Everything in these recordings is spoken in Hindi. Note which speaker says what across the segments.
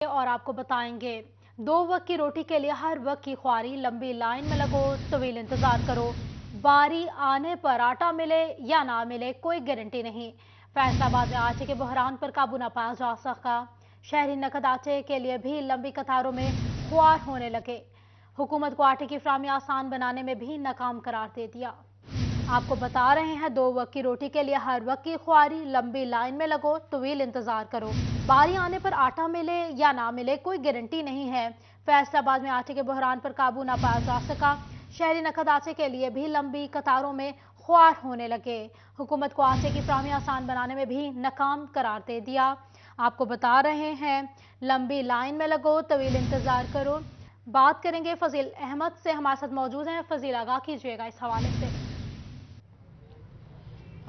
Speaker 1: और आपको बताएंगे 2 वक्त की रोटी के लिए हर वक्त की ख्वारी, लंबी लाइन में लगो, तवील इंतजार करो, बारी आने पर आटा मिले या ना मिले कोई गारंटी नहीं। फैसलाबाद में आटे के बहरान पर काबू न पाया जा सका। शहरी नकद आटे के लिए भी लंबी कतारों में ख्वार होने लगे। हुकूमत को आटे की फराहमी आसान बनाने में भी नाकाम करार दे दिया। आपको बता रहे हैं 2 वक्त की रोटी के लिए हर वक्त की ख्वारी, लंबी लाइन में लगो, तवील इंतजार करो, बारी आने पर आटा मिले या ना मिले कोई गारंटी नहीं है। फैसलाबाद में आटे के बहरान पर काबू ना पाया जा सका। शहरी नकद आटे के लिए भी लंबी कतारों में ख्वार होने लगे। हुकूमत को आटे की फराहमी आसान बनाने में भी नाकाम करार दे दिया। आपको बता रहे हैं लंबी लाइन में लगो, तवील इंतजार करो। बात करेंगे फजील अहमद से, हमारे साथ मौजूद हैं। फजील, आगाह कीजिएगा इस हवाले से।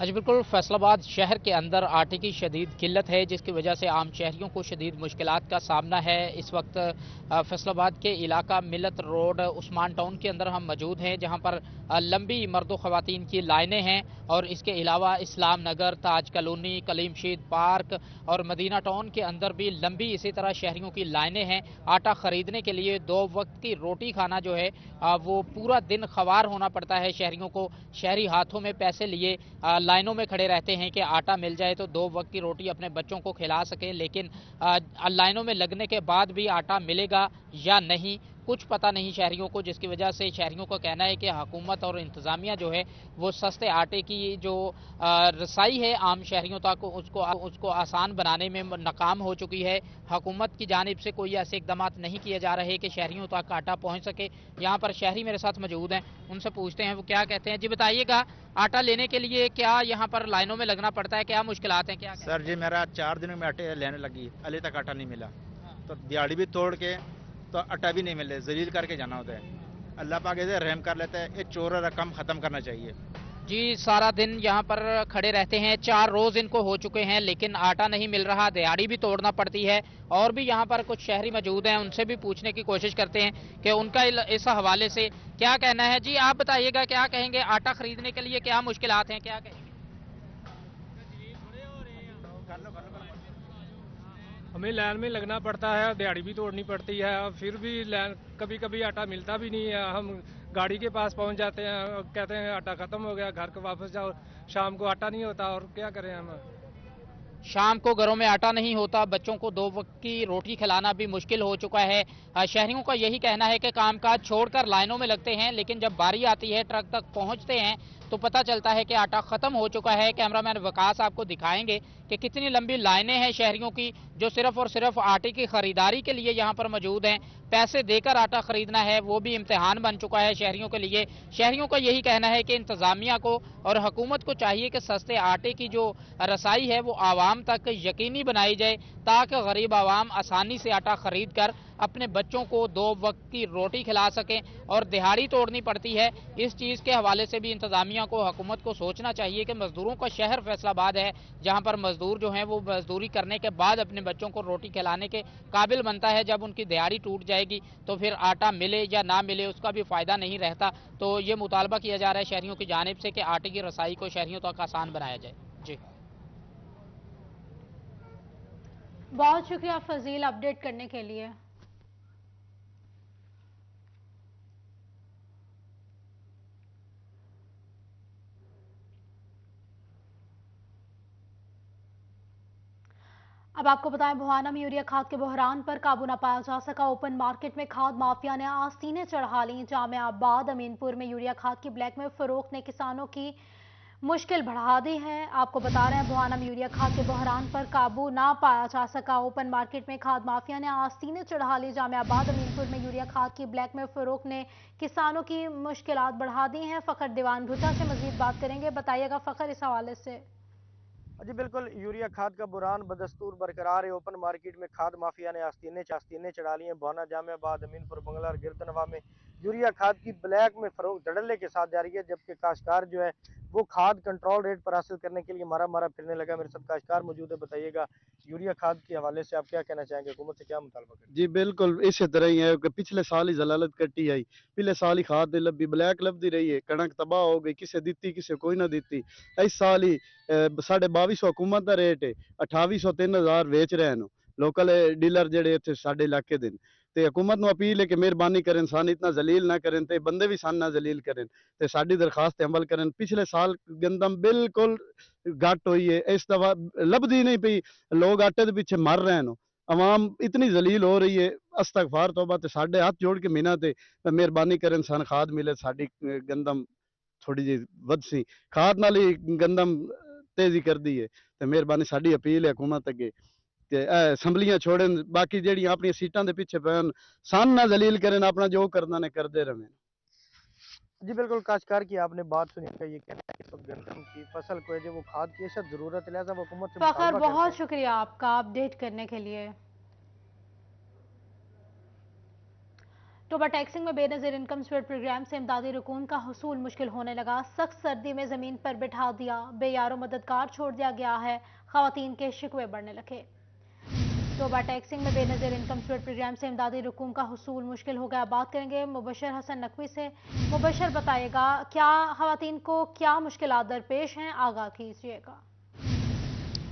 Speaker 2: जी बिल्कुल, फैसलाबाद शहर के अंदर आटे की शदीद किल्लत है, जिसकी वजह से आम शहरियों को शदीद मुश्किलात का सामना है। इस वक्त फैसलाबाद के इलाका मिलत रोड उस्मान टाउन के अंदर हम मौजूद हैं, जहां पर लंबी मर्द ख़वातीन की लाइनें हैं और इसके अलावा इस्लाम नगर, ताज कॉलोनी, कलीम शीद पार्क और मदीना टाउन के अंदर भी लंबी इसी तरह शहरियों की लाइनें हैं। आटा खरीदने के लिए 2 वक्त की रोटी खाना जो है वो पूरा दिन ख्वार होना पड़ता है शहरियों को। शहरी हाथों में पैसे लिए लाइनों में खड़े रहते हैं कि आटा मिल जाए तो 2 वक्त की रोटी अपने बच्चों को खिला सकें, लेकिन लाइनों में लगने के बाद भी आटा मिलेगा या नहीं कुछ पता नहीं शहरियों को, जिसकी वजह से शहरियों का कहना है कि हुकूमत और इंतज़ामिया जो है वो सस्ते आटे की जो रसाई है आम शहरियों तक उसको आसान बनाने में नाकाम हो चुकी है। हुकूमत की जानिब से कोई ऐसे इकदाम नहीं किए जा रहे कि शहरियों तक आटा पहुँच सके। यहाँ पर शहरी मेरे साथ मौजूद हैं, उनसे पूछते हैं वो क्या कहते हैं। जी बताइएगा, आटा लेने के लिए क्या यहाँ पर लाइनों में लगना पड़ता है, क्या मुश्किलात हैं, क्या
Speaker 3: सर जी मेरा 4 दिन में आटे लेने लगी, अभी तक आटा नहीं मिला। तो दिहाड़ी भी तोड़ के तो आटा भी नहीं मिले, जलील करके जाना होता है। अल्लाह पाक ऐसे रहम कर लेता है, ये चोर रकम खत्म करना चाहिए।
Speaker 2: जी सारा दिन यहाँ पर खड़े रहते हैं, 4 रोज इनको हो चुके हैं लेकिन आटा नहीं मिल रहा, दिहाड़ी भी तोड़ना पड़ती है। और भी यहाँ पर कुछ शहरी मौजूद हैं, उनसे भी पूछने की कोशिश करते हैं कि उनका इस हवाले से क्या कहना है। जी आप बताइएगा, क्या कहेंगे, आटा खरीदने के लिए क्या मुश्किलात हैं, क्या कहेंगे।
Speaker 4: हमें लाइन में लगना पड़ता है, दिहाड़ी भी तोड़नी पड़ती है, और फिर भी लाइन कभी कभी आटा मिलता भी नहीं है। हम गाड़ी के पास पहुंच जाते हैं, कहते हैं आटा खत्म हो गया, घर को वापस जाओ, शाम को आटा नहीं होता, और क्या करें हम।
Speaker 2: शाम को घरों में आटा नहीं होता, बच्चों को 2 वक्त की रोटी खिलाना भी मुश्किल हो चुका है। शहरियों का यही कहना है कि कामकाज छोड़कर लाइनों में लगते हैं, लेकिन जब बारी आती है, ट्रक तक पहुंचते हैं तो पता चलता है कि आटा खत्म हो चुका है। कैमरामैन वकास आपको दिखाएंगे कि कितनी लंबी लाइनें हैं शहरियों की, जो सिर्फ और सिर्फ आटे की खरीदारी के लिए यहाँ पर मौजूद हैं। पैसे देकर आटा खरीदना है वो भी इम्तिहान बन चुका है शहरियों के लिए। शहरियों का यही कहना है कि इंतजामिया को और हुकूमत को चाहिए कि सस्ते आटे की जो रसाई है वो आवाम तक यकीनी बनाई जाए, ताकि गरीब आवाम आसानी से आटा खरीद कर अपने बच्चों को 2 वक्त की रोटी खिला सकें। और दिहाड़ी तोड़नी पड़ती है, इस चीज़ के हवाले से भी इंतजामिया को, हुकूमत को सोचना चाहिए कि मजदूरों का शहर फैसलाबाद है, जहाँ पर मजदूर जो हैं वो मजदूरी करने के बाद अपने बच्चों को रोटी खिलाने के काबिल बनता है। जब उनकी दिहाड़ी टूट जाएगी तो फिर आटा मिले या ना मिले उसका भी फ़ायदा नहीं रहता। तो ये मुतालबा किया जा रहा है शहरियों की जानिब से कि आटे की रसाई को शहरियों तक आसान बनाया जाए। जी
Speaker 1: बहुत शुक्रिया फजील अपडेट करने के लिए। अब आपको बताएं, भवाना में यूरिया खाद के बहरान पर काबू न पाया जा सका। ओपन मार्केट में खाद माफिया ने आस्तीनें चढ़ा ली। जामिया आबाद अमीनपुर में यूरिया खाद की ब्लैक में फरोख्त ने किसानों की मुश्किल बढ़ा दी है। आपको बता रहे हैं, भवाना में यूरिया खाद के बहरान पर काबू ना पाया जा सका। ओपन मार्केट में खाद माफिया ने आस्तीनें चढ़ा ली। जामिया आबाद अमीनपुर में यूरिया खाद की ब्लैक में फरोख्त ने किसानों की मुश्किलात बढ़ा दी हैं। फखर दीवान भुट्टा से मजीद बात करेंगे, बताइएगा फखर इस हवाले से।
Speaker 5: जी बिल्कुल, यूरिया खाद का बुरान बदस्तूर बरकरार है। ओपन मार्केट में खाद माफिया ने आस्तीनें चढ़ा ली हैं। भवाना, जामियाबाद, अमीनपुर, बंगला और गिरदनवा में यूरिया खाद की ब्लैक में फरोख्त धड़ल्ले के साथ जारी है, जबकि काश्तकार जो है वो खाद कंट्रोल रेट पर हासिल करने के लिए मारा मारा फिरने लगा। मेरे साथ काश्तकार मौजूद है, बताइएगा यूरिया खाद के हवाले से आप क्या कहना चाहेंगे, हुकूमत से क्या मुतालबा करें।
Speaker 6: जी बिल्कुल इस तरह ही है कि पिछले साल ही जलालत कट्टी आई, पिछले साल ही खाद लब्बी ब्लैक लबदी रही है, कणक तबाह हो गई, किसे दी किसे कोई ना दी। इस साल ही 2250 हुकूमत का रेट है, 2800 3000 बेच रहे हैं। लोकल डीलर ਜਿਹੜੇ ਇੱਥੇ ਸਾਡੇ ਇਲਾਕੇ ਦੇ ਨੇ ਤੇ ਹਕੂਮਤ ਨੂੰ ਅਪੀਲ ਹੈ ਕਿ ਮਿਹਰਬਾਨੀ ਕਰਨ ਸਾਨੂੰ ਇਤਨਾ ਜ਼ਲੀਲ ਨਾ ਕਰਨ ਤੇ ਬੰਦੇ ਵੀ ਸਾਨੂੰ ਨਾ ਜ਼ਲੀਲ ਕਰਨ ਤੇ ਸਾਡੀ ਦਰਖਾਸਤ ਤੇ ਅਮਲ ਕਰਨ ਪਿਛਲੇ ਸਾਲ ਗੰਦਮ ਬਿਲਕੁਲ घट हुई है इस दफा लभदी नहीं पई लोग आटे के पीछे मर रहे हैं अवाम इतनी जलील हो रही है अस्तगफार तौबा ते साडे हाथ जोड़ के मिन्नत है मेहरबानी करें सन खाद मिले साडी गंदम थोड़ी जी वध सी खाद नाल ही गंदम तेजी कर दी है ते मेहरबानी साडी अपील है हुकूमत अगे कि असैंबलियां छोड़न बाकी जेहड़ियां अपनी सीटां दे पीछे पैन सन ना जलील करें अपना जो करना ने करते रहें
Speaker 5: जी बिल्कुल काश्तकार की आपने बात सुनी का ये कहना है कि इस वक्त गंदम की फसल को है जो वो खाद की अशद जरूरत है लिहाजा वो हुकूमत से
Speaker 1: फखर
Speaker 5: मुतालबा करते
Speaker 1: बहुत
Speaker 5: हैं।
Speaker 1: शुक्रिया आपका अपडेट करने के लिए। टोबा टैक्सिंग में बेनजीर इनकम स्प्रेड प्रोग्राम से इमदादी रकून का हसूल मुश्किल होने लगा। सख्त सर्दी में जमीन पर बिठा दिया, बेयारो मददगार छोड़ दिया गया है, खवातीन के शिकवे बढ़ने लगे। टोबा टैक्सिंग में बेनजीर इनकम स्प्रेड प्रोग्राम से इमदादी रकून का हसूल मुश्किल हो गया। बात करेंगे मुबशर हसन नकवी से। मुबशर बताएगा क्या खवातीन को क्या मुश्किलात दरपेश हैं, आगाह कीजिएगा।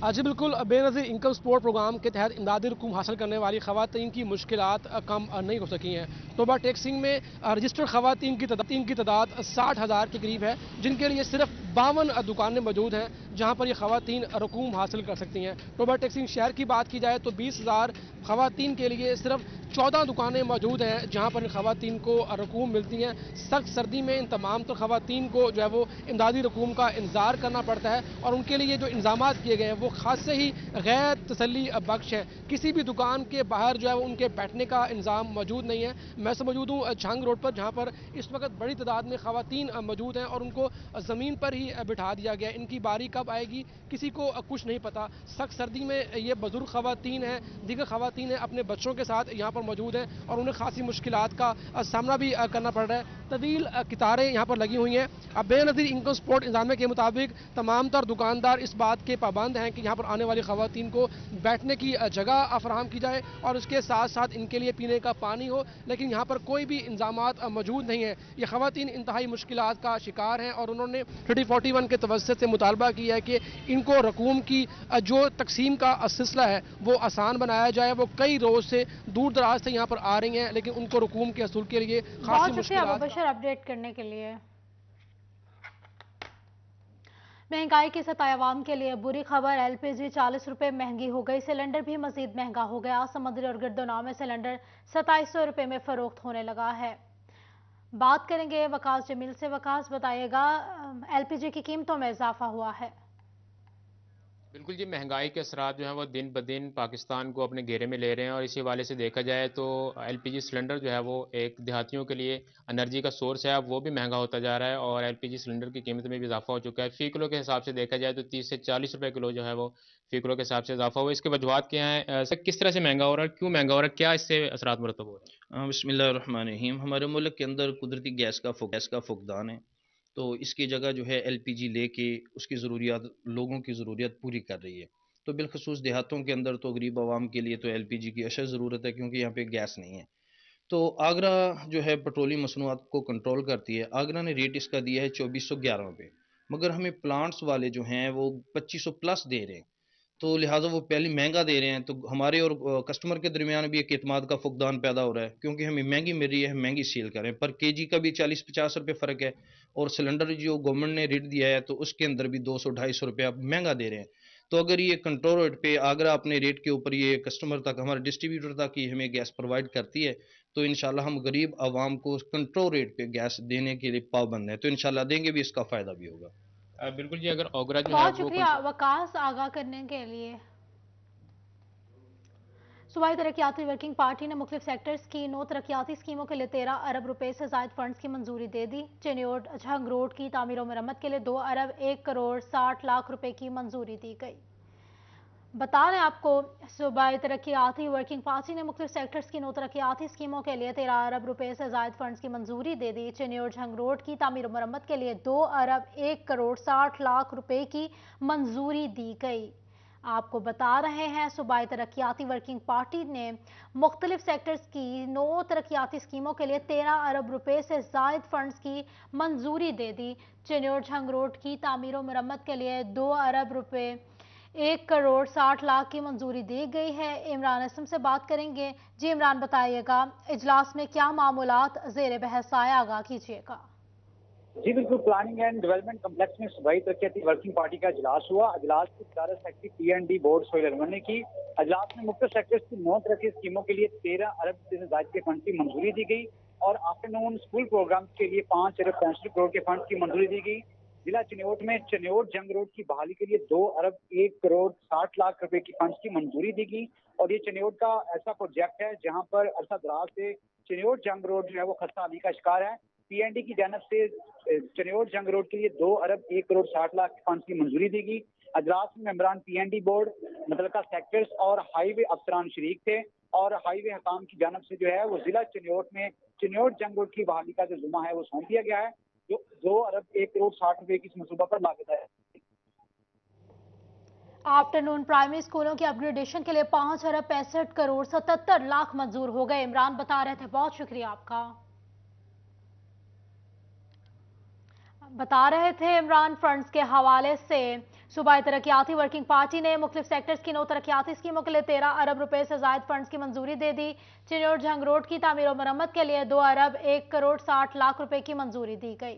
Speaker 7: जी बिल्कुल, बेनज़ीर इनकम सपोर्ट प्रोग्राम के तहत इमदादी रकूम हासिल करने वाली खवातीन की मुश्किलात कम नहीं हो सकी हैं। टोबा टैक्सिंग में रजिस्टर्ड खवातीन की तादाद 60,000 के करीब है, जिनके लिए सिर्फ 52 दुकानें मौजूद हैं जहां पर ये खवातीन रकूम हासिल कर सकती हैं। टोबा टैक्सिंग शहर की बात की जाए तो 20,000 खवातीन के लिए सिर्फ 14 दुकानें मौजूद हैं जहां पर इन खवातीन को रकूम मिलती हैं। सख्त सर्दी में इन तमाम तो खवातीन को जो है वो इमदादी रकूम का इंतज़ार करना पड़ता है और उनके लिए जो इंतजामात किए गए हैं वो खास से ही गैर तसल्ली बख्श है। किसी भी दुकान के बाहर जो है वो उनके बैठने का इंतज़ाम मौजूद नहीं है। मैं से मौजूद हूँ झंग रोड पर, जहाँ पर इस वक्त बड़ी तादाद में खवातीन मौजूद हैं और उनको ज़मीन पर ही बिठा दिया गया। इनकी बारी कब आएगी किसी को कुछ नहीं पता। सख्त सर्दी में ये बुजुर्ग खवातीन हैं, दीगर खवातीन हैं, अपने बच्चों के साथ यहाँ पर मौजूद हैं और उन्हें खासी मुश्किलात का सामना भी करना पड़ रहा है। तवील कितारें यहाँ पर लगी हुई हैं। अब बेनज़ीर इनकम सपोर्ट इंतजामिया के मुताबिक तमाम तर दुकानदार इस बात के पाबंद हैं कि यहाँ पर आने वाली खवातीन को बैठने की जगह फराहम की जाए और उसके साथ साथ इनके लिए पीने का पानी हो, लेकिन यहाँ पर कोई भी इंतजामात मौजूद नहीं है। ये खवातीन इंतहाई मुश्किलात का शिकार हैं और उन्होंने 3041 के तवज्जुह से मुतालबा किया है कि इनको रकूम की जो तकसीम का सिलसिला है वो आसान बनाया जाए। वो कई रोज से दूर दराज से यहाँ पर आ रही हैं, लेकिन उनको रकूम के असूल के लिए खासी मुश्किलात
Speaker 1: अपडेट करने के लिए। महंगाई की सताए अवाम के लिए बुरी खबर, एलपीजी 40 रुपए महंगी हो गई, सिलेंडर भी मजीद महंगा हो गया। समुद्री और गिरदोनाव में सिलेंडर 2700 रुपए में फरोख्त होने लगा है। बात करेंगे वकास जमील से। वकास बताइएगा एलपीजी की कीमतों में इजाफा हुआ है।
Speaker 8: बिल्कुल जी, महंगाई के असरात जो है वो दिन ब दिन पाकिस्तान को अपने घेरे में ले रहे हैं और इसी हवाले से देखा जाए तो एलपीजी सिलेंडर जो है वो एक देहातियों के लिए एनर्जी का सोर्स है, अब वो भी महंगा होता जा रहा है और एलपीजी सिलेंडर की कीमत में भी इजाफा हो चुका है। फ़ी किलो के हिसाब से देखा जाए तो 30 से 40 रुपए किलो जो है वो फ़ी किलो के हिसाब से इजाफा हुआ। इसके वजूहत क्या हैं, किस तरह से महंगा हो रहा है, क्यों महंगा हो रहा है, क्या इससे असरात मुरतब हो रहे हैं?
Speaker 9: बिस्मिल्लाहिर्रहमानिर्रहीम। हमारे मुल्क के अंदर कुदरती गैस का फुकदान है, तो इसकी जगह जो है एलपीजी लेके उसकी ज़रूरियात, लोगों की ज़रूरियात पूरी कर रही है। तो बिलखसूस देहातों के अंदर तो गरीब आवाम के लिए तो एलपीजी की अशद ज़रूरत है, क्योंकि यहाँ पे गैस नहीं है। तो आगरा जो है पेट्रोलियम मसनूआत को कंट्रोल करती है। आगरा ने रेट इसका दिया है 2411 रुपये, मगर हमें प्लांट्स वाले जो हैं वो 2500 प्लस दे रहे हैं, तो लिहाजा वो पहले महंगा दे रहे हैं। तो हमारे और कस्टमर के दरमियान भी एक एतमाद का फुकदान पैदा हो रहा है, क्योंकि हमें महंगी मिल रही है, हम महंगी सेल कर रहे हैं। पर केजी का भी 40-50 रुपये फ़र्क है और सिलेंडर जो गवर्नमेंट ने रेट दिया है तो उसके अंदर भी 200-250 रुपये आप महंगा दे रहे हैं। तो अगर ये कंट्रोल रेट पे आगरा अपने रेट के ऊपर ये कस्टमर तक, हमारे डिस्ट्रीब्यूटर तक ही हमें गैस प्रोवाइड करती है, तो इंशाल्लाह हम गरीब आवाम को कंट्रोल रेट पे गैस देने के लिए पाबंद है। तो इंशाल्लाह देंगे भी, इसका फ़ायदा भी होगा।
Speaker 8: बिल्कुल जी, अगर आगरा जो है
Speaker 1: बहुत शुक्रिया वकास आगाह करने के लिए। सूबाई तरक्याती वर्किंग पार्टी ने मुख्तलिफ सेक्टर्स की 9 तरक्याती स्कीमों के लिए 13 अरब रुपए से ज़ायद फंड्स की मंजूरी दे दी। चिन्योट झंग रोड की तामीर मरम्मत के लिए 2 अरब 1 करोड़ 60 लाख रुपए की मंजूरी दी गई। बता रहे आपको सूबाई तरक्याती वर्किंग पार्टी ने मुख्तलिफ सेक्टर्स की 9 तरक्याती स्कीमों के लिए 13 अरब रुपए से ज़ायद फंड्स की मंजूरी दे दी। चिन्योट झंग रोड की तामीर मरम्मत के लिए 2 अरब 1 करोड़ 60 लाख रुपए की मंजूरी दी गई। आपको बता रहे हैं सूबाई तरक्याती वर्किंग पार्टी ने मुख्तलिफ सेक्टर्स की 9 तरक्याती स्कीमों के लिए 13 अरब रुपए से ज़ायद फंड्स की मंजूरी दे दी। चिन्योट झंग रोड की तामीर मरम्मत के लिए 2 अरब रुपए 1,60,00,000 की मंजूरी दी गई है। इमरान असम से बात करेंगे। जी इमरान, बताइएगा इजलास में क्या मामूलात ज़ेर बहस आया, आगाह कीजिएगा।
Speaker 10: जी बिल्कुल, प्लानिंग एंड डेवलपमेंट कम्प्लेक्स में सूबाई तरक्याती वर्किंग पार्टी का इजलास हुआ। इजलास की सदारत secretary PND board Sohail Anwar ने की। इजलास में मुख्तलिफ सेक्टर्स की 9 तरक्की स्कीमों के लिए 13 अरब से ज्यादा के फंड की मंजूरी दी गई और आफ्टरनून स्कूल प्रोग्राम के लिए 5 अरब 65 करोड़ के फंड की मंजूरी दी गई। जिला चिन्योट में चिन्योट जंग रोड की बहाली के लिए 2 अरब 1,60,00,000 रुपए की फंड की मंजूरी दी गई और ये चिन्योट का ऐसा प्रोजेक्ट है जहां पर अरसा दराज से चिन्योट जंग रोड जो है वो खस्ता हाली का शिकार है। PND की जानब से चिन्योट जंग रोड के लिए 2 अरब 1,60,00,000 फंड की मंजूरी दी गई। अजलास में मेंबरान PND बोर्ड, मुतल्लिका सेक्टर्स और हाईवे अफसरान शरीक थे और हाईवे हकाम की जानब से जो है वो जिला चिन्योट में चिन्योट जंग रोड की बहाली का जो जुम्मा है वो सौंप दिया गया है, जो 2 अरब 1,60,00,000 रुपए की इस मनसूबा पर लागत है।
Speaker 1: आफ्टरनून प्राइमरी स्कूलों की अपग्रेडेशन के लिए 5 अरब 65 करोड़ 77 लाख मंजूर हो गए। इमरान बता रहे थे, बहुत शुक्रिया आपका। बता रहे थे इमरान, फंड्स के हवाले से सूबाई तरक्याती वर्किंग पार्टी ने मुख्तलिफ सेक्टर्स की 9 तरक्याती स्कीमों के लिए 13 अरब रुपए से जायद फंड्स की मंजूरी दे दी। चिन्योट जंग रोड की तामीर और मरम्मत के लिए 2 अरब 1,60,00,000 रुपए की मंजूरी दी गई।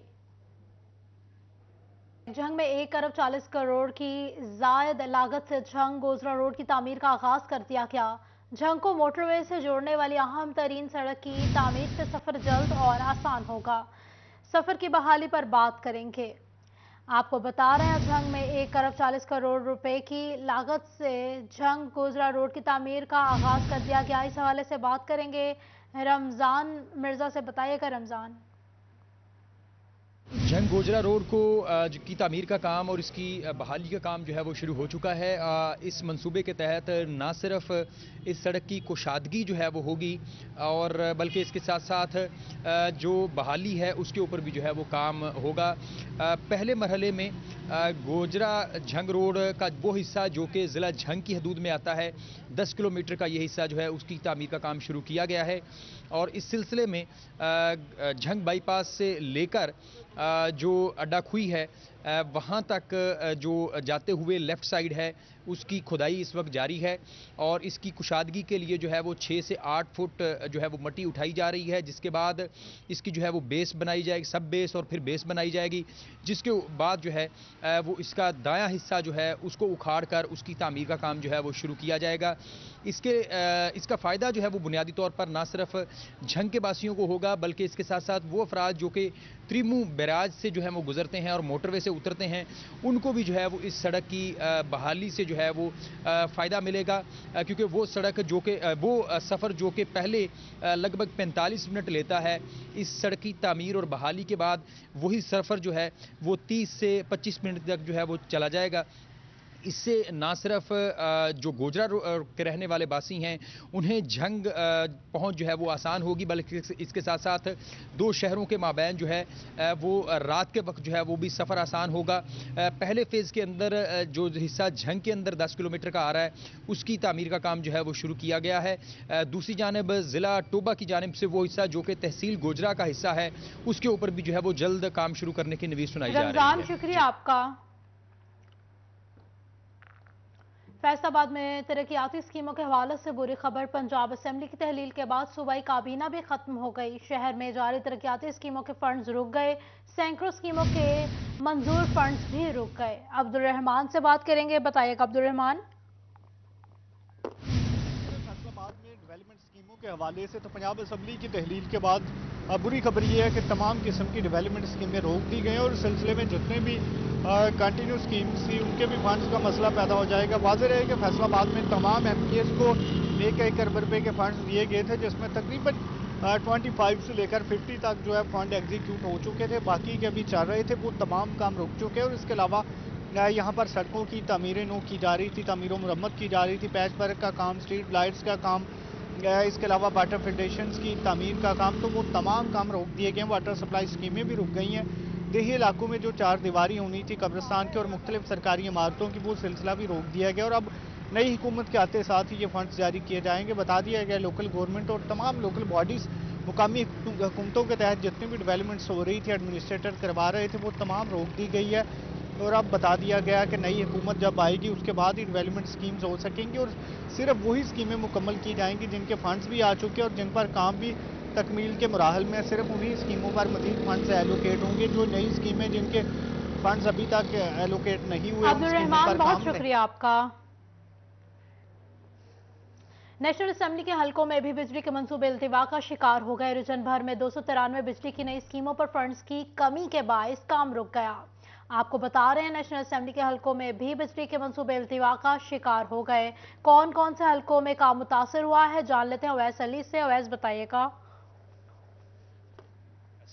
Speaker 1: जंग में 1 अरब 40 करोड़ की जायद लागत से जंग गोजरा रोड की तामीर का आगाज कर दिया गया। जंग को मोटरवे से जोड़ने वाली अहम तरीन सड़क की तामीर से सफर जल्द और आसान होगा। सफर की बहाली पर बात करेंगे। आपको बता रहे हैं, जंग में 1 अरब 40 करोड़ रुपए की लागत से जंग गोजरा रोड की तामीर का आगाज कर दिया गया। इस हवाले से बात करेंगे रमजान मिर्जा से। बताइएगा रमजान।
Speaker 11: जंग गोजरा रोड को की तामीर का काम और इसकी बहाली का काम जो है वो शुरू हो चुका है। इस मंसूबे के तहत ना सिर्फ इस सड़क की कुशादगी जो है वो होगी और बल्कि इसके साथ साथ जो बहाली है उसके ऊपर भी जो है वो काम होगा। पहले मरहले में गोजरा जंग रोड का वो हिस्सा जो कि ज़िला जंग की हदूद में आता है, 10 किलोमीटर का ये हिस्सा जो है उसकी तामीर का काम शुरू किया गया है और इस सिलसिले में जंग बाईपास से लेकर जो अड्डा खुई है वहाँ तक जो जाते हुए लेफ़्ट साइड है उसकी खुदाई इस वक्त जारी है और इसकी कुशादगी के लिए जो है वो 6 से 8 फुट जो है वो मट्टी उठाई जा रही है, जिसके बाद इसकी जो है वो बेस बनाई जाएगी, सब बेस और फिर बेस बनाई जाएगी, जिसके बाद जो है वो इसका दायां हिस्सा जो है उसको उखाड़ कर उसकी तामीर का काम जो है वो शुरू किया जाएगा। इसका फ़ायदा जो है वो बुनियादी तौर पर ना सिर्फ जंग के बासियों को होगा बल्कि इसके साथ साथ वो अफराद जो कि त्रिमू बैराज से जो है वो गुजरते हैं और मोटरवे से उतरते हैं उनको भी जो है वो इस सड़क की बहाली से जो है वो फ़ायदा मिलेगा, क्योंकि वो सड़क जो कि वो सफ़र जो कि पहले लगभग 45 मिनट लेता है, इस सड़क की तामीर और बहाली के बाद वही सफ़र जो है वो 30 से 25 मिनट तक जो है वो चला जाएगा। इससे ना सिर्फ जो गोजरा के रहने वाले बासी हैं उन्हें जंग पहुंच जो है वो आसान होगी, बल्कि इसके साथ साथ दो शहरों के माबैन जो है वो रात के वक्त जो है वो भी सफ़र आसान होगा। पहले फ़ेज़ के अंदर जो हिस्सा जंग के अंदर 10 किलोमीटर का आ रहा है उसकी तामीर का काम जो है वो शुरू किया गया है। दूसरी जानब ज़िला टोबा की जानब से वो हिस्सा जो कि तहसील गोजरा का हिस्सा है उसके ऊपर भी जो है वो जल्द काम शुरू करने की नवीस सुनाई जा रही है।
Speaker 1: शुक्रिया आपका। फैसलाबाद में तरक्याती स्कीमों के हवाले से बुरी खबर, पंजाब असेंबली की तहलील के बाद सूबाई काबीना भी खत्म हो गई। शहर में जारी तरक्याती स्कीमों के फंड्स रुक गए, सैकड़ों स्कीमों के मंजूर फंड्स भी रुक गए। अब्दुल रहमान से बात करेंगे। बताइएगा अब्दुल रहमान।
Speaker 12: फैसलाबाद में डेवलपमेंट स्कीमों के हवाले से तो पंजाब असेंबली की तहलील के बाद बुरी खबर यह है कि तमाम किस्म की डेवलपमेंट स्कीमें रोक दी गई और इस सिलसिले में जितने भी कंटिन्यू स्कीम्स थी उनके भी फंड्स का मसला पैदा हो जाएगा। वाज़ेह रहे कि फैसलाबाद में तमाम MPS को 1 अरब रुपए के फंड्स दिए गए थे, जिसमें तकरीबन 25 से लेकर 50 तक जो है फंड एग्जीक्यूट हो चुके थे, बाकी के अभी चल रहे थे, वो तमाम काम रुक चुके हैं। और इसके अलावा यहाँ पर सड़कों की तामीरें नो की जा रही थी, तामीर मुरम्मत की जा रही थी, पैच वर्क का काम, स्ट्रीट लाइट्स का काम, इसके अलावा वाटर फिल्ट्रेशन की तामीर का काम, तो वो तमाम काम रोक दिए गए हैं। वाटर सप्लाई स्कीमें भी रुक गई हैं। देही इलाकों में जो 4 दीवारी होनी थी कब्रिस्तान के और मुख्तलिफ सरकारी इमारतों की, वो सिलसिला भी रोक दिया गया और अब नई हुकूमत के आते साथ ही ये फंड्स जारी किए जाएंगे। बता दिया गया लोकल गवर्नमेंट और तमाम लोकल बॉडीज़ मुकामी हुकूमतों के तहत जितनी भी डेवलपमेंट्स हो रही थी, एडमिनिस्ट्रेटर करवा रहे थे, वो तमाम रोक दी गई है। और अब बता दिया गया कि नई हुकूमत जब आएगी उसके बाद ही डेवलपमेंट स्कीम्स हो सकेंगी और सिर्फ वही स्कीमें मुकम्मल की जाएंगी जिनके फंड्स भी आ चुके हैं और जिन पर काम भी तकमील के मराहल में, सिर्फ उन्हीं स्कीमों पर मज़ीद फंड्स एलोकेट होंगे। जो नई स्कीमें जिनके फंड्स अभी तक एलोकेट नहीं हुए,
Speaker 1: अब्दुल रहमान, बहुत शुक्रिया आपका। नेशनल असेंबली के हलकों में भी बिजली के मंसूबे इल्तिवा का शिकार हो गए। रीजन भर में 293 बिजली की नई स्कीमों पर फंड्स की कमी के बायस काम रुक गया। आपको बता रहे हैं नेशनल असेंबली के हलकों में भी बिजली के मंसूबे इल्तिवा का शिकार हो गए। कौन कौन से हलकों में काम मुतासर हुआ है, जान लेते हैं अवैस अली से। अवैस, बताइएगा।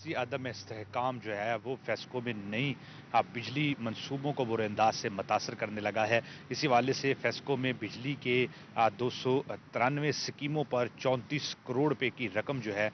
Speaker 13: अदम इस्तेहकाम जो है वो फेस्को में नई बिजली मंसूबों को बुरे अंदाज से मुतासर करने लगा है। इसी वाले से फेस्को में बिजली के 293 स्कीमों पर 34 करोड़ रुपए की रकम जो है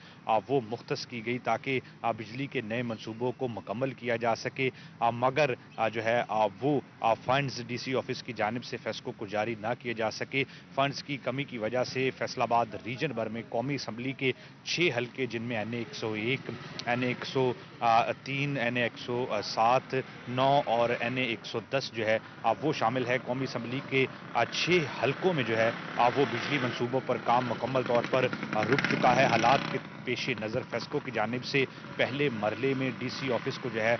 Speaker 13: वो मुख्तस की गई ताकि बिजली के नए मंसूबों को मुकम्मल किया जा सके, मगर जो है वो फंड्स डीसी ऑफिस की जानिब से फेस्को को जारी ना किए जा सके। फंड्स की कमी की वजह से फैसलाबाद रीजन भर में कौमी असम्बली के 6 हल्के जिनमें NA 101, NA 103, NA 107, 9 और NA 110 जो है वो शामिल है। कौमी असम्बली के 6 हलकों में जो है वो बिजली मंसूबों पर काम मुकम्मल तौर पर रुक चुका है। हालात के पेश नज़र फेस्को की जानिब से पहले मरले में डीसी ऑफिस को जो है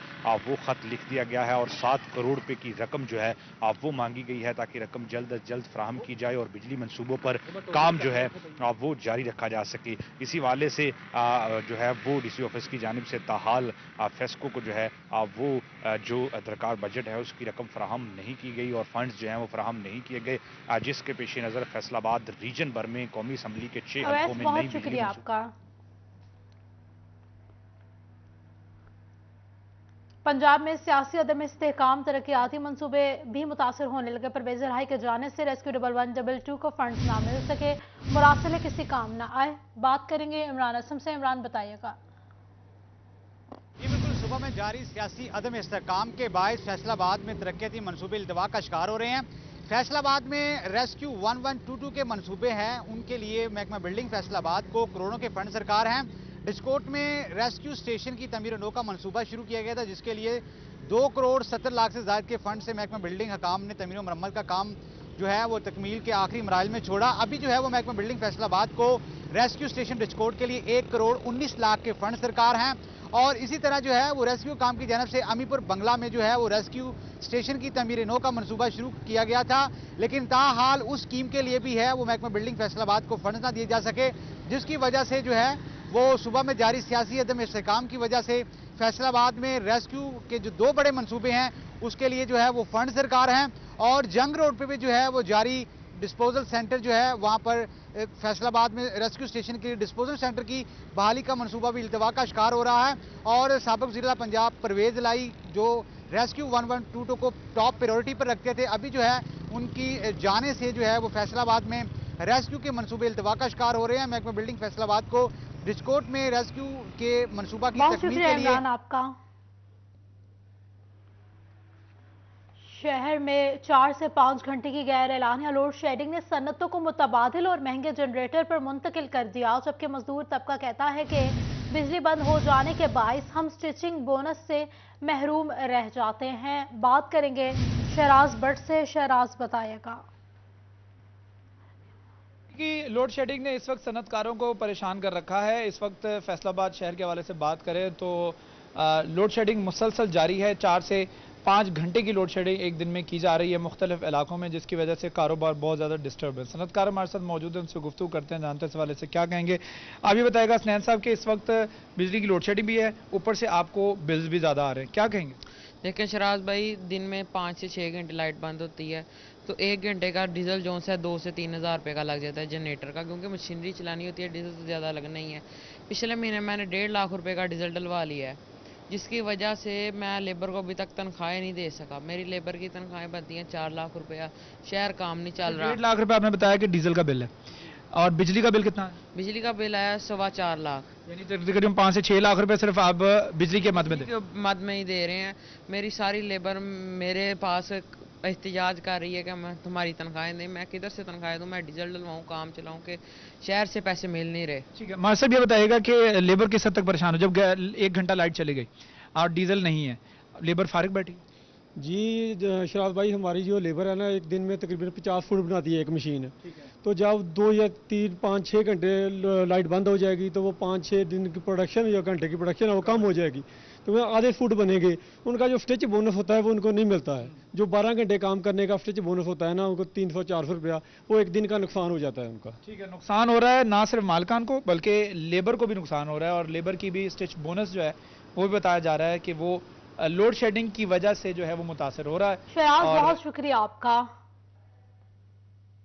Speaker 13: वो खत लिख दिया गया है और 7 करोड़ रुपए की रकम जो है वो मांगी गई है ताकि रकम जल्द अज जल्द फ्राहम की जाए और बिजली मंसूबों पर काम जो है वो जारी रखा जा सके। इसी वाले से जो है वो डीसी ऑफिस की जानिब से ताहाल फेस्को को जो है वो जो दरकार बजट है उसकी रकम फ्राहम नहीं की गई और फंड्स जो हैं वो फ्राहम नहीं किए गए, जिसके पेश नज़र फैसलाबाद रीजन भर में कौमी असम्बली के 6 हल्कों में नई बिजली
Speaker 1: आपका। पंजाब में सियासी अदम इस्तेहकाम, तरक्याती मंसूबे भी मुतासर होने लगे। परवेज राही के जाने से रेस्क्यू 1112 को फंड्स ना मिल सके, मुरासले किसी काम ना आए। बात करेंगे इमरान असम से। इमरान, बताइएगा।
Speaker 14: ये बिल्कुल सुबह में जारी सियासी अदम इस्तेहकाम के बायस फैसलाबाद में तरक्याती मंसूबे इल्तवा का शिकार हो रहे हैं। फैसलाबाद में रेस्क्यू 1122 के मंसूबे हैं, उनके लिए महकमा बिल्डिंग फैसलाबाद को करोड़ों के फंड सरकार हैं। डिस्कोट में रेस्क्यू स्टेशन की तमीर नो का मंसूबा शुरू किया गया था जिसके लिए 2 करोड़ 70 लाख से ज्यादा के फंड से महकमा बिल्डिंग हकाम ने तमीर मरम्मत का काम जो है वो तकमील के आखिरी मराइल में छोड़ा। अभी जो है वो महकमा बिल्डिंग फैसलाबाद को रेस्क्यू स्टेशन डिस्कोट के लिए 1 करोड़ 19 लाख के फंड सरकार हैं और इसी तरह जो है वो रेस्क्यू काम की जानब से अमीपुर बंगला में जो है वो रेस्क्यू स्टेशन की तमीर नो का मंसूबा शुरू किया गया था, लेकिन ताहाल उस स्कीम के लिए भी है वो महकमा बिल्डिंग फैसलाबाद को फंड ना दिए जा सके, जिसकी वजह से जो है वो सुबह में जारी सियासी अदम इस्तेहकाम की वजह से फैसलाबाद में रेस्क्यू के जो 2 बड़े मंसूबे हैं उसके लिए जो है वो फंड सरकार हैं और जंग रोड पे भी जो है वो जारी डिस्पोजल सेंटर जो है वहां पर फैसलाबाद में रेस्क्यू स्टेशन के डिस्पोजल सेंटर की बहाली का मंसूबा भी इल्तवा का शिकार हो रहा है और साबिक वज़ीर पंजाब परवेज लाई जो रेस्क्यू 1122 को टॉप प्रायोरिटी पर रखते थे, अभी जो है उनकी जाने से जो है वो फैसलाबाद में रेस्क्यू के मंसूबे इल्तवा का शिकार हो रहे हैं। महकमा बिल्डिंग फैसलाबाद को डिस्कोट में रेस्क्यू के मंसूबा की तकमील के लिए
Speaker 1: आपका। शहर में 4 से 5 घंटे की गैर एलानिया लोड शेडिंग ने सन्नतों को मुतबादिल और महंगे जनरेटर पर मुंतकिल कर दिया, जबकि मजदूर तबका कहता है कि बिजली बंद हो जाने के बायस हम स्टिचिंग बोनस से महरूम रह जाते हैं। बात करेंगे शहराज भट्ट से। शहराज, बताइएगा।
Speaker 15: कि लोड शेडिंग ने इस वक्त सनतकारों को परेशान कर रखा है। इस वक्त फैसलाबाद शहर के हवाले से बात करें तो लोड शेडिंग मुसलसल जारी है। 4 से 5 घंटे की लोड शेडिंग एक दिन में की जा रही है मुख्तलिफ इलाकों में, जिसकी वजह से कारोबार बहुत ज़्यादा डिस्टर्ब है। सनतकार हमारे साथ मौजूद है, उनसे गुफ्तगू करते हैं, जानते हैं इस हवाले से क्या कहेंगे। आप ये बताएगा स्नैन साहब कि इस वक्त बिजली की लोड शेडिंग भी है, ऊपर से आपको बिल्स भी ज़्यादा आ रहे हैं, क्या कहेंगे?
Speaker 16: देखिए शराज भाई, दिन में 5 से 6 घंटे लाइट बंद होती है तो 1 घंटे का डीजल जो है 2 से 3 हज़ार रुपये का लग जाता है जनरेटर का, क्योंकि मशीनरी चलानी होती है, डीजल तो ज़्यादा लगना ही है। पिछले महीने मैंने 1.5 लाख रुपये का डीजल डलवा लिया है, जिसकी वजह से मैं लेबर को अभी तक तनख्वाहें नहीं दे सका। मेरी लेबर की तनख्वाहें बनती हैं 4 लाख रुपया, शहर काम नहीं चल रहा।
Speaker 15: 1.5 लाख रुपये आपने बताया कि डीजल का बिल है, और बिजली का बिल कितना है?
Speaker 16: बिजली का बिल आया 4.25 लाख,
Speaker 15: यानी तकरीबन 5 से 6 लाख रुपए सिर्फ आप बिजली के मद
Speaker 16: में ही दे रहे हैं। मेरी सारी लेबर मेरे पास एहतिजाज कर रही है कि मैं तुम्हारी तनख्वाहें दें, मैं किधर से तनख्वाहें दूं, मैं डीजल डलवाऊं, काम चलाऊं, कि शहर से पैसे मिल नहीं रहे।
Speaker 15: ठीक है, मार साहब ये बताइएगा कि लेबर किस हद तक परेशान हो, जब 1 घंटा लाइट चली गई और डीजल नहीं है, लेबर फारिग बैठी?
Speaker 17: जी शराब भाई, हमारी जो लेबर है ना, एक दिन में तकरीबन 50 फुट बनाती है एक मशीन। तो जब 2 या 3, 5, 6 घंटे लाइट बंद हो जाएगी तो वो 5-6 दिन की प्रोडक्शन या घंटे की प्रोडक्शन है वो कम हो जाएगी। तो वो आधे फुट बनेंगे। उनका जो स्टिच बोनस होता है वो उनको नहीं मिलता है। जो 12 घंटे काम करने का स्टिच बोनस होता है ना, उनको 300-400 रुपया, वो एक दिन का नुकसान हो जाता है उनका।
Speaker 15: ठीक है, नुकसान हो रहा है ना सिर्फ मालिकान को बल्कि लेबर को भी नुकसान हो रहा है, और लेबर की भी स्टिच बोनस जो है वो भी बताया जा रहा है कि वो लोड शेडिंग की वजह से जो है वो मुतासर हो रहा है।
Speaker 1: शराज, बहुत शुक्रिया आपका।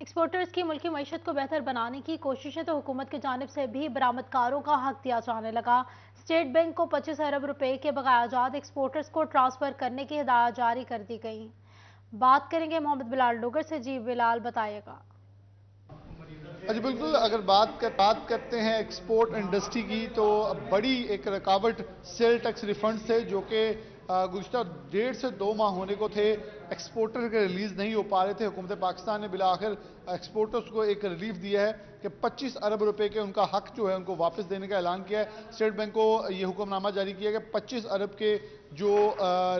Speaker 1: एक्सपोर्टर्स की मुल्की मईशत को बेहतर बनाने की कोशिशें तो हुकूमत की जानिब से भी बरामदकारों का हक दिया जाने लगा। स्टेट बैंक को 25 अरब रुपए के बकाया जात एक्सपोर्टर्स को ट्रांसफर करने की हिदायत जारी कर दी गई। बात करेंगे मोहम्मद बिलाल डोगर से। जी बिलाल, बताइएगा।
Speaker 18: जी बिल्कुल, अगर बात करते हैं एक्सपोर्ट इंडस्ट्री की, तो बड़ी एक रुकावट सेल टैक्स रिफंड से, जो कि गुज़िश्ता 1.5 से 2 माह होने को थे, एक्सपोर्टर के रिलीज़ नहीं हो पा रहे थे। हुकूमत पाकिस्तान ने बिला आखिर एक्सपोर्टर्स को एक रिलीफ दिया है कि 25 अरब रुपए के उनका हक जो है उनको वापस देने का ऐलान किया है। स्टेट बैंक को ये हुक्मनामा जारी किया कि 25 अरब के जो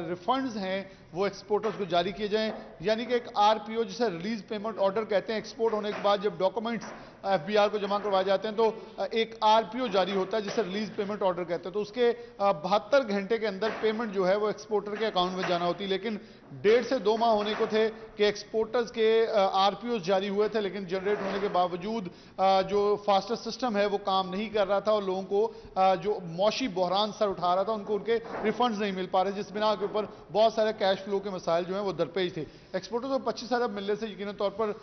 Speaker 18: रिफंड्स हैं वो एक्सपोर्टर्स को जारी किए जाएं, यानी कि एक RPO जिसे रिलीज पेमेंट ऑर्डर कहते हैं। एक्सपोर्ट होने के बाद जब डॉक्यूमेंट्स FBR को जमा करवाए जाते हैं तो एक RPO जारी होता है जिसे रिलीज पेमेंट ऑर्डर कहते हैं। तो उसके 72 घंटे के अंदर पेमेंट जो है वो एक्सपोर्टर के अकाउंट में जाना होती है। लेकिन 1.5 से 2 माह होने को थे कि एक्सपोर्टर्स के RPOs जारी हुए थे, लेकिन जनरेट होने के बावजूद जो फास्टर सिस्टम है वो काम नहीं कर रहा था और लोगों को जो मौशी बहरान सर उठा रहा था उनको उनके रिफंड्स नहीं मिल पा रहे, जिस बिना के ऊपर बहुत सारे कैश फ्लो के मसाइल जो हैं वो दरपेश थे। एक्सपोर्टर्स को 25 अरब मिलने से यकीनन तौर पर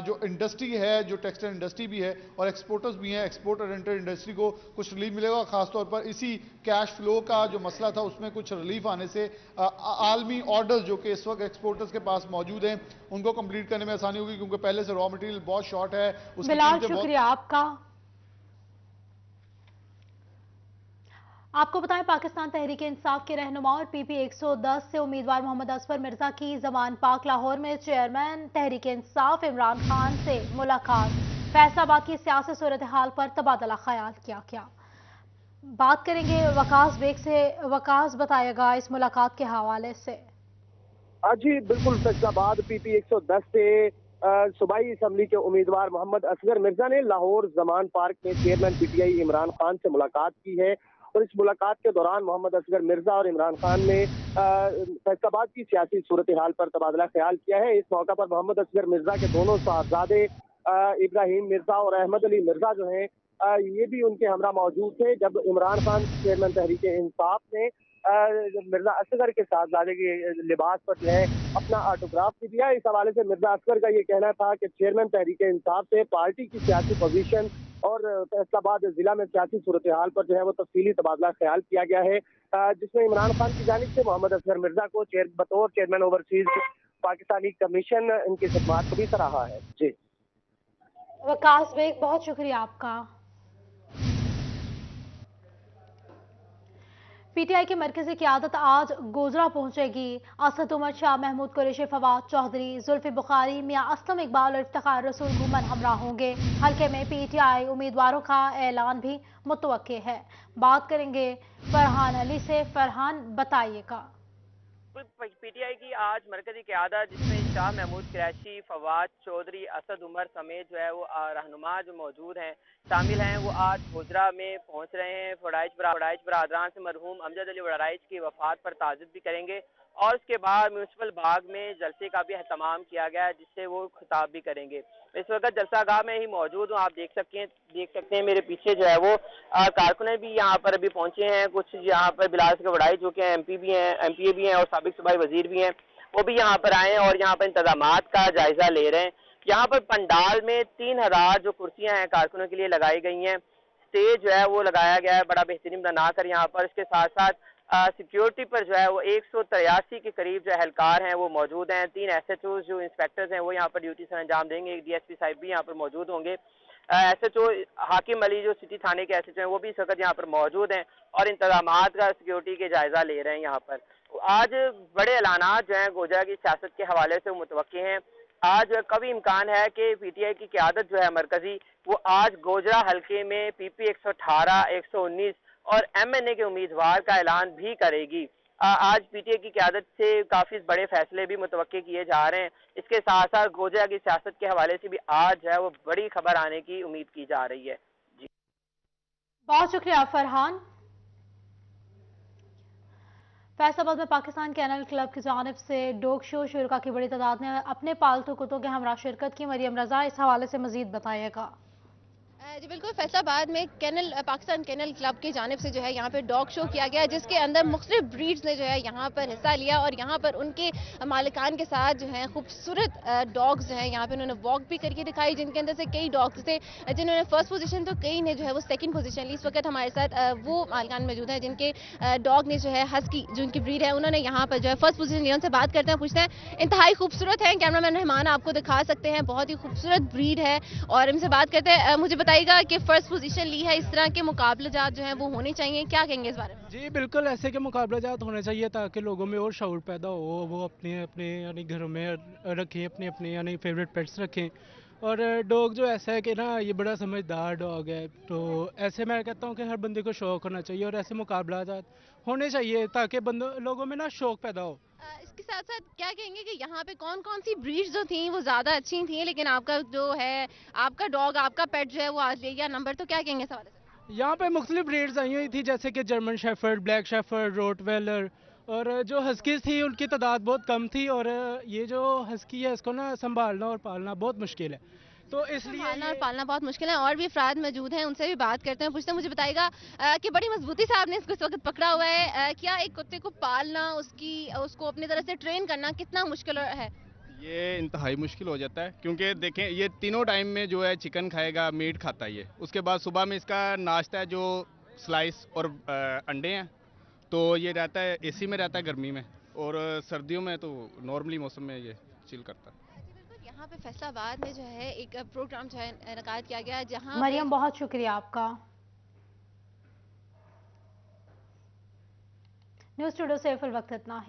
Speaker 18: जो इंडस्ट्री है, जो टेक्सटाइल इंडस्ट्री भी है और एक्सपोर्टर्स भी हैं, एक्सपोर्ट ओरिएंटेड इंडस्ट्री को कुछ रिलीफ मिलेगा। खासतौर पर इसी कैश फ्लो का जो मसला था उसमें कुछ रिलीफ आने से आलमी ऑर्डर्स जो कि इस वक्त एक्सपोर्टर्स के पास मौजूद हैं उनको कंप्लीट करने में आसानी होगी, क्योंकि पहले से रॉ मटेरियल बहुत शॉर्ट है।
Speaker 1: बिलाल, शुक्रिया आपका। आपको बताएं, पाकिस्तान तहरीक इंसाफ के रहनुमा और PP 110 से उम्मीदवार मोहम्मद असगर मिर्जा की जमान पाक लाहौर में चेयरमैन तहरीक इंसाफ इमरान खान से मुलाकात। फैसलाबाद की सियासी सूरत हाल पर तबादला ख्याल क्या। बात करेंगे वकास बेग से। वकास, बताएगा इस मुलाकात के हवाले से।
Speaker 5: जी बिल्कुल, फैसलाबाद PP 110 से सूबाई असम्बली के उम्मीदवार मोहम्मद असगर मिर्जा ने लाहौर जमान पार्क में चेयरमैन PTI इमरान खान से मुलाकात की है। और इस मुलाकात के दौरान मोहम्मद असगर मिर्जा और इमरान खान ने फैसलाबाद की सियासी सूरत हाल पर तबादला ख्याल किया है। इस मौका पर मोहम्मद असगर मिर्जा के दोनों साहबजादे इब्राहिम मिर्जा और अहमद अली मिर्जा जो हैं ये भी उनके हमरा मौजूद थे, जब इमरान खान चेयरमैन तहरीक इंसाफ ने मिर्जा असगर के साहबजादे के लिबास पर जो है अपना ऑटोग्राफ भी दिया। इस हवाले से मिर्जा असगर का ये कहना था कि चेयरमैन तहरीक इंसाफ से पार्टी की सियासी पोजीशन और फैसलाबाद जिला में सियासी सूरत हाल पर जो है वो तफसीली तबादला ख्याल किया गया है, जिसमें इमरान खान की जानिब से मोहम्मद असगर मिर्जा को बतौर चेयरमैन ओवरसीज पाकिस्तानी कमीशन इनकी खिदमात को भी सराहा है। जी
Speaker 1: वकास बेग, बहुत शुक्रिया आपका। PTI की मरकजी क़यादत आज गोजरा पहुंचेगी। असद उमर, शाह महमूद कुरैशी, फवाद चौधरी, जुल्फी बुखारी, मियां असलम इकबाल और इफ्तिखार रसूल घूमन हमरा होंगे। हल्के में PTI उम्मीदवारों का ऐलान भी मुतवक्के है। बात करेंगे फरहान अली से। फरहान, बताइएगा।
Speaker 19: PTI की आज मरकजी क़यादत, जिसमें शाह महमूद कुरैशी, फवाद चौधरी, असद उमर समेत जो है वो रहनुमा जो मौजूद हैं शामिल हैं, वो आज गोजरा में पहुंच रहे हैं। वड़ाइच बरादरान से मरहूम अमजद अली वड़ाइच की वफात पर ताज़ियत भी करेंगे और उसके बाद म्यूनसिपल बाग में जलसे का भी अहतमाम किया गया है, जिससे वो खिताब भी करेंगे। इस वक्त जलसागाह में ही मौजूद हूँ। आप देख सकते हैं मेरे पीछे जो है वो कारकुन भी यहाँ पर अभी पहुंचे हैं। कुछ यहाँ पर बिलाल के वड़ाइच जो कि MP भी हैं और साबिक सूबाई वजीर भी हैं, वो भी यहाँ पर आए हैं और यहाँ पर इंतजामात का जायजा ले रहे हैं। यहाँ पर पंडाल में 3000 जो कुर्सियां हैं कारकुनों के लिए लगाई गई हैं। स्टेज जो है वो लगाया गया है बड़ा बेहतरीन बनाकर यहाँ पर। इसके साथ साथ सिक्योरिटी पर जो है वो 183 के करीब जो एहलकार हैं वो मौजूद हैं। 3 SHOs जो इंस्पेक्टर्स हैं वो यहाँ पर ड्यूटी से अंजाम देंगे। एक DSP साहब भी यहाँ पर मौजूद होंगे। SHO हाकिम अली जो सिटी थाने के SHO हैं वो भी इस वक्त यहाँ पर मौजूद हैं और इंतजामात का सिक्योरिटी के जायजा ले रहे हैं यहाँ पर। आज बड़े ऐलानात जो हैं गोजरा की सियासत के हवाले से मुतवक्के हैं। आज कभी इम्कान है कि PTI की क़यादत जो है मरकजी, वो आज गोजरा हल्के में PP 118, 119 और MNA के उम्मीदवार का ऐलान भी करेगी। आज पीटीआई की क़यादत से काफी बड़े फैसले भी मुतवक्के किए जा रहे हैं। इसके साथ साथ गोजिया की सियासत के हवाले से भी आज जो है वो बड़ी खबर आने की उम्मीद की जा रही है। जी
Speaker 1: बहुत शुक्रिया फरहान। फैसलाबाद में पाकिस्तान कैनल क्लब की जानिब से डॉग शो शुरा की बड़ी तादाद ने अपने पालतू कुत्तों के हमरा शिरकत की। मरियम रजा इस हवाले से मजीद बताइएगा।
Speaker 20: जी बिल्कुल, फैसलाबाद में पाकिस्तान कैनल क्लब की जानिब से जो है यहाँ पे डॉग शो किया गया, जिसके अंदर मुख्तलिफ ब्रीड्स ने जो है यहाँ पर हिस्सा लिया और यहाँ पर उनके मालिकान के साथ जो है खूबसूरत डॉग्स जो है यहाँ पे उन्होंने वॉक भी करके दिखाई, जिनके अंदर से कई डॉग्स थे जिन्होंने फर्स्ट पोजीशन तो कई ने जो है वो सेकंड पोजीशन ली। इस वक्त हमारे साथ वो मालिकान मौजूद हैं जिनके डॉग ने जो है हस्की जो उनकी ब्रीड है उन्होंने यहाँ पर जो है फर्स्ट पोजीशन लिया। उनसे बात करते हैं, पूछते हैं। इंतहाई खूबसूरत है, कैमरामैन रहमान आपको दिखा सकते हैं, बहुत ही खूबसूरत ब्रीड है और इनसे बात करते हैं। मुझे बताइएगा कि फर्स्ट पोजीशन ली है, इस तरह के मुकाबले जात जो हैं वो होने चाहिए, क्या कहेंगे इस बारे में?
Speaker 17: जी बिल्कुल, ऐसे के मुकाबले जात होने चाहिए ताकि लोगों में और शऊर पैदा हो, वो अपने अपने यानी घरों में रखें, अपने अपने यानी फेवरेट पेट्स रखें। और डॉग जो ऐसा है कि ना ये बड़ा समझदार डॉग है, तो ऐसे मैं कहता हूँ कि हर बंदे को शौक होना चाहिए और ऐसे मुकाबला जात होने चाहिए ताकि लोगों में ना शौक पैदा हो।
Speaker 20: इसके साथ साथ क्या कहेंगे कि यहाँ पे कौन कौन सी ब्रीड्स जो थी वो ज़्यादा अच्छी थी, लेकिन आपका जो है आपका डॉग आपका पेट जो है वो आज ले गया नंबर, तो क्या कहेंगे इस हवाले से?
Speaker 17: यहाँ पे मुख्तलिफ ब्रीड्स आई हुई थी जैसे कि German shepherd, black shepherd, Rottweiler, और जो हस्कीज थी उनकी तादाद बहुत कम थी और ये जो हस्की है इसको ना संभालना और पालना बहुत मुश्किल है, तो इसलिए
Speaker 20: संभालना और पालना बहुत मुश्किल है। और भी अफराद मौजूद हैं, उनसे भी बात करते हैं, पूछते हैं। मुझे बताइएगा कि बड़ी मजबूती से आपने इसको इस वक्त पकड़ा हुआ है, क्या एक कुत्ते को पालना, उसको अपनी तरह से ट्रेन करना कितना मुश्किल है?
Speaker 21: ये इंतहाई मुश्किल हो जाता है क्योंकि देखें ये तीनों टाइम में जो है चिकन खाएगा, मीट खाता है ये, उसके बाद सुबह में इसका नाश्ता है जो स्लाइस और अंडे हैं, तो ये रहता है एसी में रहता है गर्मी में, और सर्दियों में तो नॉर्मली मौसम में ये चिल करता है।
Speaker 20: यहाँ पे फैसलाबाद में जो है एक प्रोग्राम जो है इनकाद किया गया जहाँ
Speaker 1: मरियम बहुत शुक्रिया आपका। न्यूज़ स्टूडियो से फिल वक्त इतना ही।